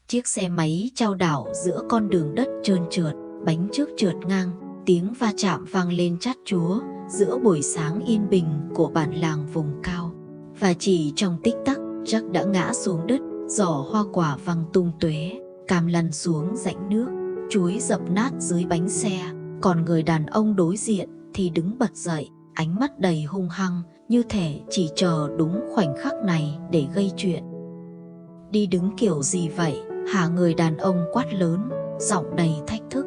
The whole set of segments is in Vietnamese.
Chiếc xe máy chao đảo giữa con đường đất trơn trượt, bánh trước trượt ngang, tiếng va chạm vang lên chát chúa giữa buổi sáng yên bình của bản làng vùng cao. Và chỉ trong tích tắc, Jack đã ngã xuống đất, giỏ hoa quả văng tung tóe, cam lăn xuống rãnh nước, chuối dập nát dưới bánh xe. Còn người đàn ông đối diện thì đứng bật dậy, ánh mắt đầy hung hăng, như thể chỉ chờ đúng khoảnh khắc này để gây chuyện. Đi đứng kiểu gì vậy hả? Người đàn ông quát lớn, giọng đầy thách thức.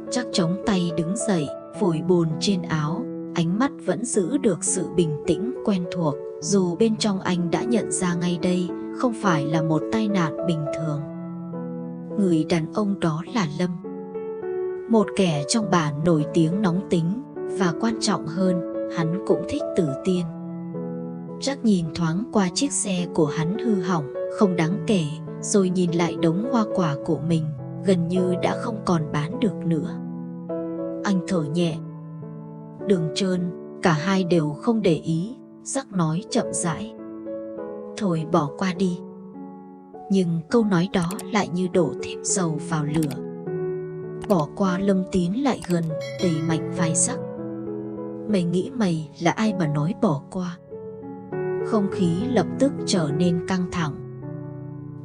Jack chống tay đứng dậy, phủi bùn trên áo, ánh mắt vẫn giữ được sự bình tĩnh quen thuộc, dù bên trong anh đã nhận ra ngay đây không phải là một tai nạn bình thường. Người đàn ông đó là Lâm, một kẻ trong bản nổi tiếng nóng tính, và quan trọng hơn, hắn cũng thích Tử Tiên. Jack nhìn thoáng qua chiếc xe của hắn hư hỏng, không đáng kể, rồi nhìn lại đống hoa quả của mình, gần như đã không còn bán được nữa. Anh thở nhẹ. Đường trơn, cả hai đều không để ý, Jack nói chậm rãi. Thôi bỏ qua đi. Nhưng câu nói đó lại như đổ thêm dầu vào lửa. Bỏ qua. Lâm tiến lại gần, đẩy mạnh vai Jack. Mày nghĩ mày là ai mà nói bỏ qua? Không khí lập tức trở nên căng thẳng.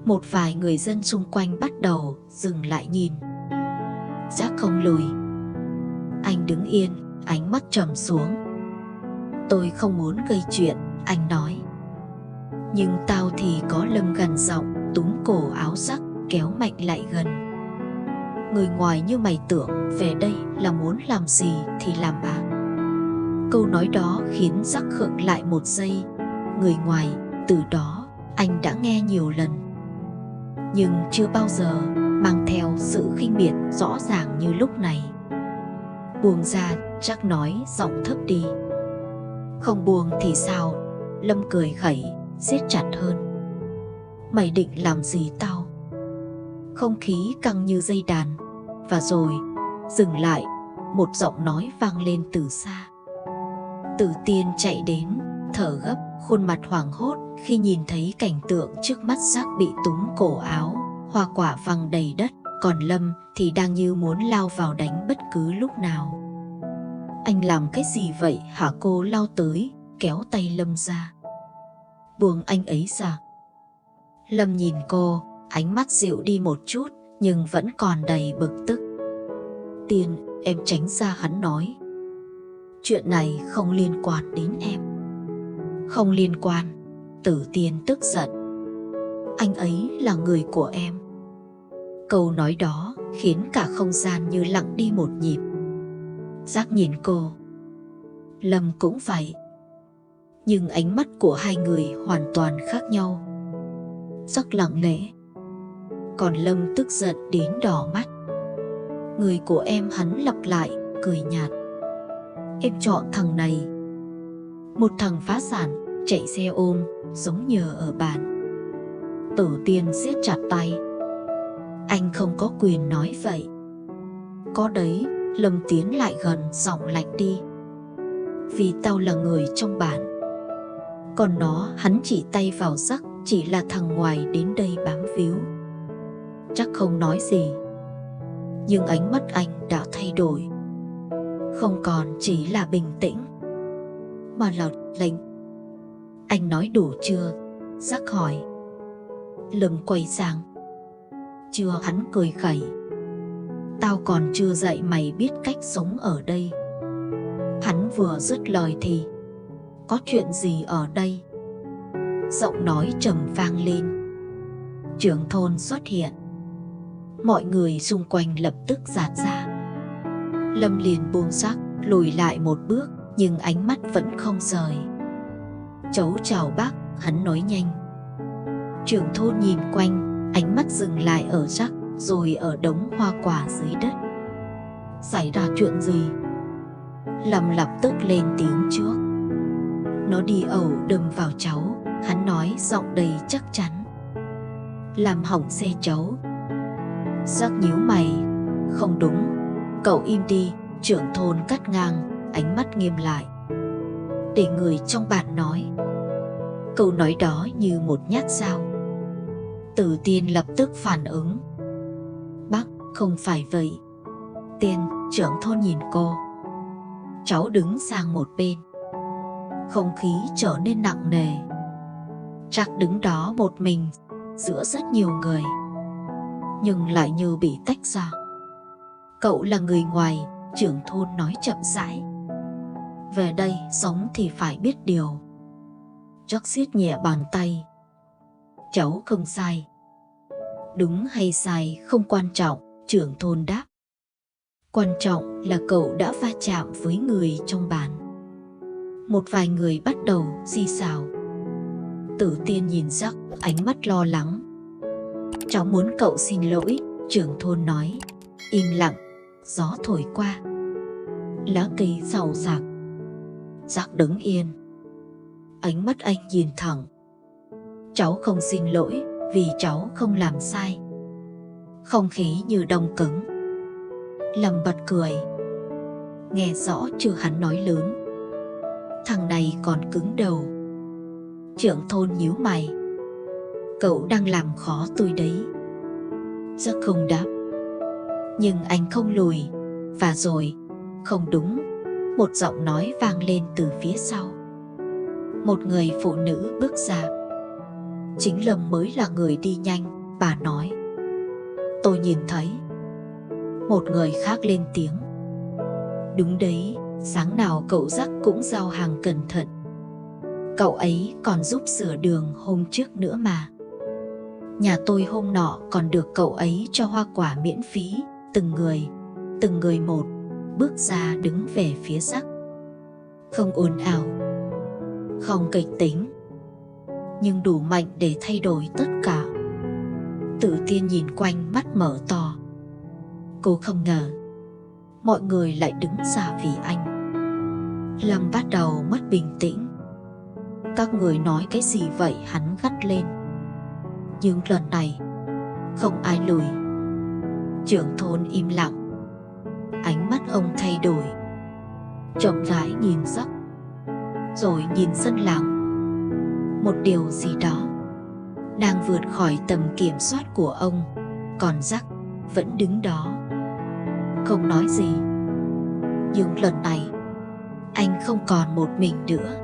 Một vài người dân xung quanh bắt đầu dừng lại nhìn. Jack không lùi. Anh đứng yên, ánh mắt trầm xuống. Tôi không muốn gây chuyện, anh nói. Nhưng tao thì có. Lâm gằn giọng, túm cổ áo Jack, kéo mạnh lại gần. Người ngoài như mày tưởng về đây là muốn làm gì thì làm à? Câu nói đó khiến Jack khựng lại một giây. Người ngoài, từ đó anh đã nghe nhiều lần, nhưng chưa bao giờ mang theo sự khinh miệt rõ ràng như lúc này. Buông ra, Jack nói giọng thấp đi. Không buông thì sao? Lâm cười khẩy, siết chặt hơn. Mày định làm gì tao? Không khí căng như dây đàn, và rồi dừng lại, một giọng nói vang lên từ xa. Tử Tiên chạy đến, thở gấp, khuôn mặt hoảng hốt khi nhìn thấy cảnh tượng trước mắt. Jack bị túm cổ áo, hoa quả văng đầy đất, còn Lâm thì đang như muốn lao vào đánh bất cứ lúc nào. Anh làm cái gì vậy hả? Cô lao tới, kéo tay Lâm ra. Buông anh ấy ra. Lâm nhìn cô, ánh mắt dịu đi một chút, nhưng vẫn còn đầy bực tức. Tiên, em tránh ra, hắn nói. Chuyện này không liên quan đến em. Không liên quan. Tử Tiên tức giận. Anh ấy là người của em. Câu nói đó khiến cả không gian như lặng đi một nhịp. Jack nhìn cô. Lâm cũng vậy. Nhưng ánh mắt của hai người hoàn toàn khác nhau. Jack lặng lẽ, còn Lâm tức giận đến đỏ mắt. Người của em, hắn lặp lại, cười nhạt. Em chọn thằng này. Một thằng phá sản, chạy xe ôm, sống nhờ ở bản. Tử Tiên siết chặt tay. Anh không có quyền nói vậy. Có đấy. Lâm tiến lại gần, giọng lạnh đi. Vì tao là người trong bản. Còn nó, hắn chỉ tay vào Jack, chỉ là thằng ngoài đến đây bám víu. Jack không nói gì, nhưng ánh mắt anh đã thay đổi. Không còn chỉ là bình tĩnh, mà là lạnh. Anh nói đủ chưa? Jack hỏi. Lâm quay sang. Chưa, hắn cười khẩy. Tao còn chưa dạy mày biết cách sống ở đây. Hắn vừa dứt lời thì có chuyện gì ở đây? Giọng nói trầm vang lên. Trưởng thôn xuất hiện. Mọi người xung quanh lập tức giạt ra. Lâm liền buông Jack, lùi lại một bước, nhưng ánh mắt vẫn không rời. Cháu chào bác, hắn nói nhanh. Trưởng thôn nhìn quanh, ánh mắt dừng lại ở Jack, rồi ở đống hoa quả dưới đất. Xảy ra chuyện gì? Lâm lập tức lên tiếng trước. Nó đi ẩu đâm vào cháu, hắn nói giọng đầy chắc chắn. Làm hỏng xe cháu. Jack nhíu mày. Không đúng. Cậu im đi, trưởng thôn cắt ngang, ánh mắt nghiêm lại. Để người trong bản nói. Câu nói đó như một nhát dao. Tử Tiên lập tức phản ứng. Bác, không phải vậy. Tiên, trưởng thôn nhìn cô. Cháu đứng sang một bên. Không khí trở nên nặng nề. Trác đứng đó một mình giữa rất nhiều người, nhưng lại như bị tách ra. Cậu là người ngoài, trưởng thôn nói chậm rãi. Về đây sống thì phải biết điều. Trác siết nhẹ bàn tay. Cháu không sai. Đúng hay sai không quan trọng, trưởng thôn đáp. Quan trọng là cậu đã va chạm với người trong bản. Một vài người bắt đầu xì xào. Tử Tiên nhìn Trác, ánh mắt lo lắng. Cháu muốn cậu xin lỗi, trưởng thôn nói. Im lặng, gió thổi qua. Lá cây xào xạc. Trác đứng yên. Ánh mắt anh nhìn thẳng. Cháu không xin lỗi vì cháu không làm sai. Không khí như đông cứng. Lâm bật cười. Nghe rõ chưa hắn nói lớn. Thằng này còn cứng đầu. Trưởng thôn nhíu mày. Cậu đang làm khó tôi đấy. Trác không đáp. Nhưng anh không lùi. Và rồi, không đúng. Một giọng nói vang lên từ phía sau. Một người phụ nữ bước ra. Chính Lâm mới là người đi nhanh, bà nói. Tôi nhìn thấy. Một người khác lên tiếng. Đúng đấy, sáng nào cậu Trác cũng giao hàng cẩn thận. Cậu ấy còn giúp sửa đường hôm trước nữa mà. Nhà tôi hôm nọ còn được cậu ấy cho hoa quả miễn phí. Từng người một, bước ra đứng về phía Trác. Không ồn ào, không kịch tính, nhưng đủ mạnh để thay đổi tất cả. Tử Tiên nhìn quanh, mắt mở to. Cô không ngờ mọi người lại đứng ra vì anh. Lâm bắt đầu mất bình tĩnh. Các người nói cái gì vậy, hắn gắt lên. Nhưng lần này không ai lùi. Trưởng thôn im lặng. Ánh mắt ông thay đổi. Chậm rãi nhìn Trác, rồi nhìn dân làng. Một điều gì đó đang vượt khỏi tầm kiểm soát của ông. Còn Trác vẫn đứng đó, không nói gì. Nhưng lần này anh không còn một mình nữa.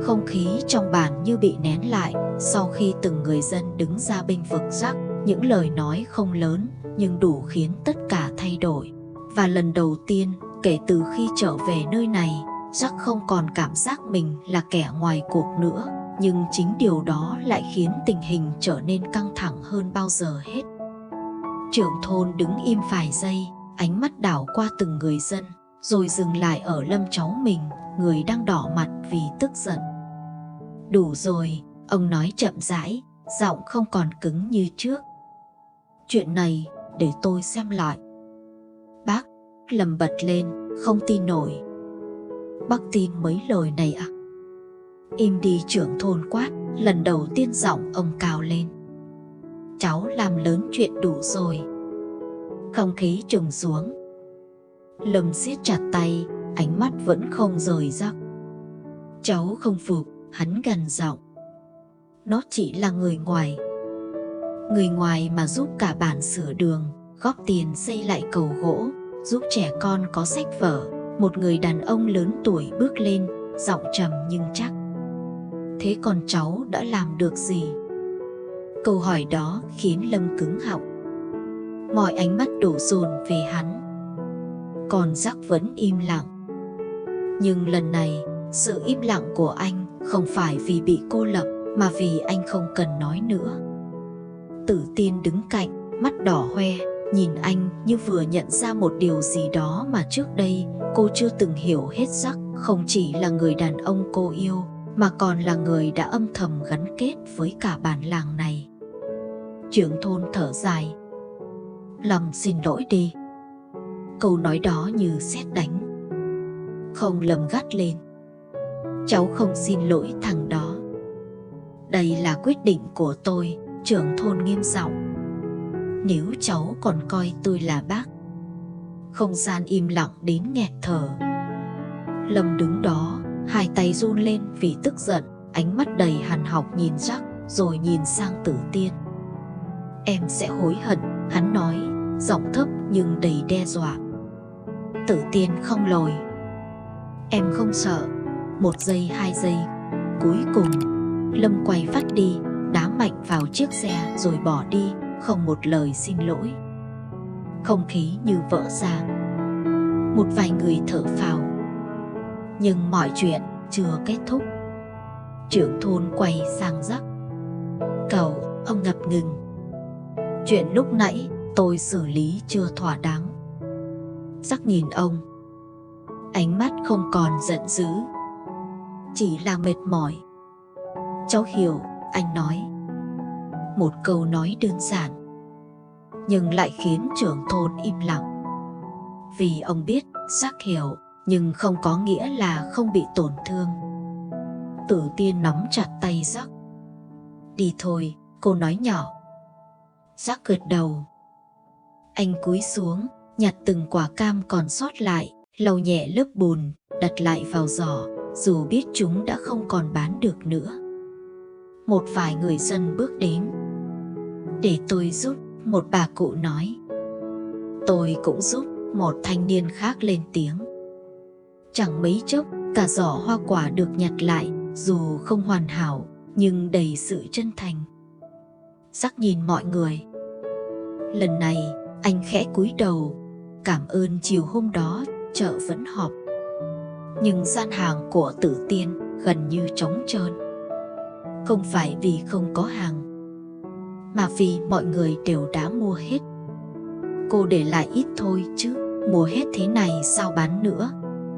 Không khí trong bản như bị nén lại sau khi từng người dân đứng ra bênh vực Trác. Những lời nói không lớn nhưng đủ khiến tất cả thay đổi. Và lần đầu tiên kể từ khi trở về nơi này, Trác không còn cảm giác mình là kẻ ngoài cuộc nữa. Nhưng chính điều đó lại khiến tình hình trở nên căng thẳng hơn bao giờ hết. Trưởng thôn đứng im vài giây, ánh mắt đảo qua từng người dân, rồi dừng lại ở Lâm cháu mình, người đang đỏ mặt vì tức giận. Đủ rồi, ông nói chậm rãi, giọng không còn cứng như trước. Chuyện này để tôi xem lại. Bác, Lâm bật lên, không tin nổi. Bác tin mấy lời này à? Im đi, trưởng thôn quát, lần đầu tiên giọng ông cao lên. Cháu làm lớn chuyện đủ rồi. Không khí trùng xuống. Lâm siết chặt tay, ánh mắt vẫn không rời Trác. Cháu không phục, hắn gằn giọng. Nó chỉ là người ngoài. Người ngoài mà giúp cả bản sửa đường, góp tiền xây lại cầu gỗ, giúp trẻ con có sách vở. Một người đàn ông lớn tuổi bước lên, giọng trầm nhưng chắc. Thế còn cháu đã làm được gì? Câu hỏi đó khiến Lâm cứng họng. Mọi ánh mắt đổ dồn về hắn. Còn Trác vẫn im lặng. Nhưng lần này, sự im lặng của anh không phải vì bị cô lập, mà vì anh không cần nói nữa. Tử Tiên đứng cạnh, mắt đỏ hoe, nhìn anh như vừa nhận ra một điều gì đó mà trước đây cô chưa từng hiểu hết. Trác không chỉ là người đàn ông cô yêu, mà còn là người đã âm thầm gắn kết với cả bản làng này. Trưởng thôn thở dài. Lâm xin lỗi đi. Câu nói đó như sét đánh. Không, Lâm gắt lên. Cháu không xin lỗi thằng đó. Đây là quyết định của tôi, trưởng thôn nghiêm giọng. Nếu cháu còn coi tôi là bác. Không gian im lặng đến nghẹt thở. Lâm đứng đó, hai tay run lên vì tức giận, ánh mắt đầy hằn học nhìn Trác, rồi nhìn sang Tử Tiên. Em sẽ hối hận, hắn nói, giọng thấp nhưng đầy đe dọa. Tử Tiên không lồi. Em không sợ. 1 giây, 2 giây. Cuối cùng, Lâm quay phát đi, đá mạnh vào chiếc xe rồi bỏ đi, không một lời xin lỗi. Không khí như vỡ ra. Một vài người thở phào. Nhưng mọi chuyện chưa kết thúc. Trưởng thôn quay sang Jack. Cậu, ông ngập ngừng. Chuyện lúc nãy tôi xử lý chưa thỏa đáng. Jack nhìn ông. Ánh mắt không còn giận dữ, chỉ là mệt mỏi. Cháu hiểu, anh nói. Một câu nói đơn giản, nhưng lại khiến trưởng thôn im lặng. Vì ông biết Jack hiểu, nhưng không có nghĩa là không bị tổn thương. Tử Tiên nắm chặt tay Jack. Đi thôi, cô nói nhỏ. Jack gật đầu. Anh cúi xuống, nhặt từng quả cam còn sót lại, lau nhẹ lớp bùn, đặt lại vào giỏ, dù biết chúng đã không còn bán được nữa. Một vài người dân bước đến. Để tôi giúp, một bà cụ nói. Tôi cũng giúp, một thanh niên khác lên tiếng. Chẳng mấy chốc, cả giỏ hoa quả được nhặt lại, dù không hoàn hảo, nhưng đầy sự chân thành. Jack nhìn mọi người. Lần này, anh khẽ cúi đầu, cảm ơn chiều hôm đó chợ vẫn họp. Nhưng gian hàng của Tử Tiên gần như trống trơn. Không phải vì không có hàng, mà vì mọi người đều đã mua hết. Cô để lại ít thôi chứ, mua hết thế này sao bán nữa?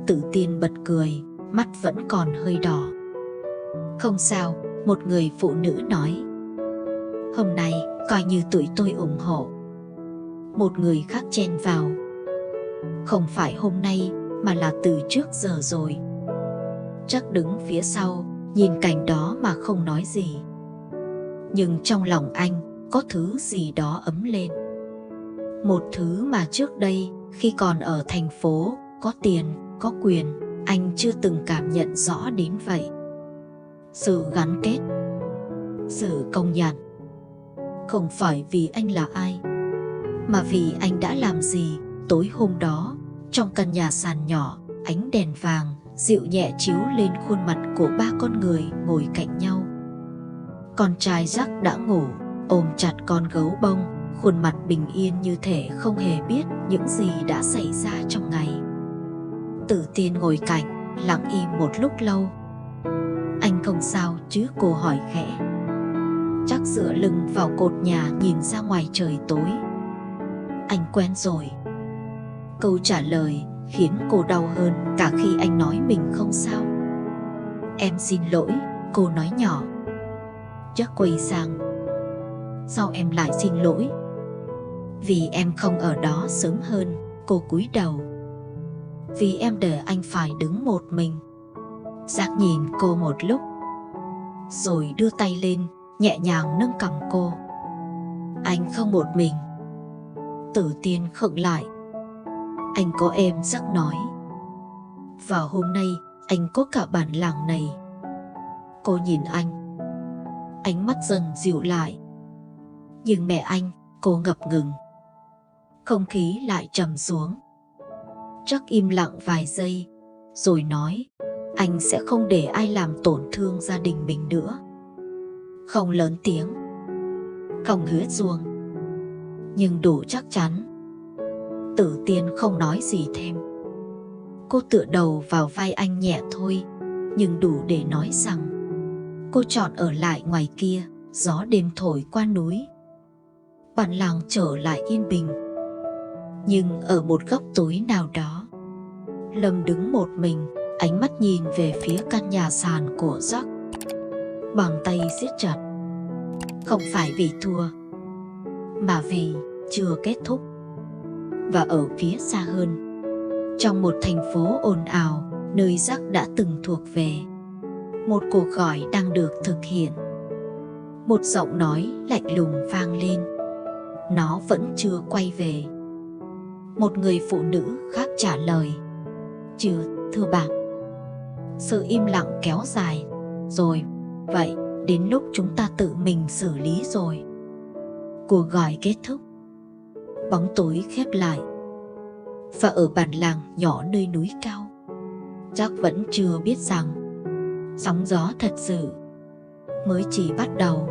Tử Tiên bật cười, mắt vẫn còn hơi đỏ. Không sao, một người phụ nữ nói. Hôm nay coi như tụi tôi ủng hộ. Một người khác chen vào. Không phải hôm nay, mà là từ trước giờ rồi. Chắc đứng phía sau, nhìn cảnh đó mà không nói gì. Nhưng trong lòng anh có thứ gì đó ấm lên. Một thứ mà trước đây, khi còn ở thành phố, có tiền, có quyền, anh chưa từng cảm nhận rõ đến vậy. Sự gắn kết, sự công nhận. Không phải vì anh là ai, mà vì anh đã làm gì tối hôm đó. Trong căn nhà sàn nhỏ, ánh đèn vàng dịu nhẹ chiếu lên khuôn mặt của 3 con người ngồi cạnh nhau. Con trai Jack đã ngủ, ôm chặt con gấu bông, khuôn mặt bình yên như thể không hề biết những gì đã xảy ra trong ngày. Tử Tiên ngồi cạnh, lặng im một lúc lâu. Anh không sao chứ, cô hỏi khẽ. Jack dựa lưng vào cột nhà nhìn ra ngoài trời tối. Anh quen rồi. Câu trả lời khiến cô đau hơn cả khi anh nói mình không sao. Em xin lỗi, cô nói nhỏ. Jack quay sang. Sao em lại xin lỗi? Vì em không ở đó sớm hơn, cô cúi đầu. Vì em để anh phải đứng một mình. Jack nhìn cô một lúc, rồi đưa tay lên, nhẹ nhàng nâng cằm cô. Anh không một mình. Tử Tiên khựng lại. Anh có em, Jack nói. Và hôm nay, anh có cả bản làng này. Cô nhìn anh. Ánh mắt dần dịu lại. Nhưng mẹ anh, cô ngập ngừng. Không khí lại trầm xuống. Jack im lặng vài giây, rồi nói. Anh sẽ không để ai làm tổn thương gia đình mình nữa. Không lớn tiếng, không hứa xuông, nhưng đủ chắc chắn. Tử Tiên không nói gì thêm. Cô tựa đầu vào vai anh nhẹ thôi, nhưng đủ để nói rằng cô chọn ở lại ngoài kia. Gió đêm thổi qua núi, bản làng trở lại yên bình. Nhưng ở một góc tối nào đó, Lâm đứng một mình, ánh mắt nhìn về phía căn nhà sàn của Jack. Bàn tay siết chặt. Không phải vì thua, mà vì chưa kết thúc. Và ở phía xa hơn, trong một thành phố ồn ào, nơi Jack đã từng thuộc về, một cuộc gọi đang được thực hiện. Một giọng nói lạnh lùng vang lên. Nó vẫn chưa quay về. Một người phụ nữ khác trả lời. Chưa, thưa bạn. Sự im lặng kéo dài. Rồi, vậy, đến lúc chúng ta tự mình xử lý rồi. Cuộc gọi kết thúc, bóng tối khép lại. Và ở bản làng nhỏ nơi núi cao, Jack vẫn chưa biết rằng sóng gió thật sự mới chỉ bắt đầu.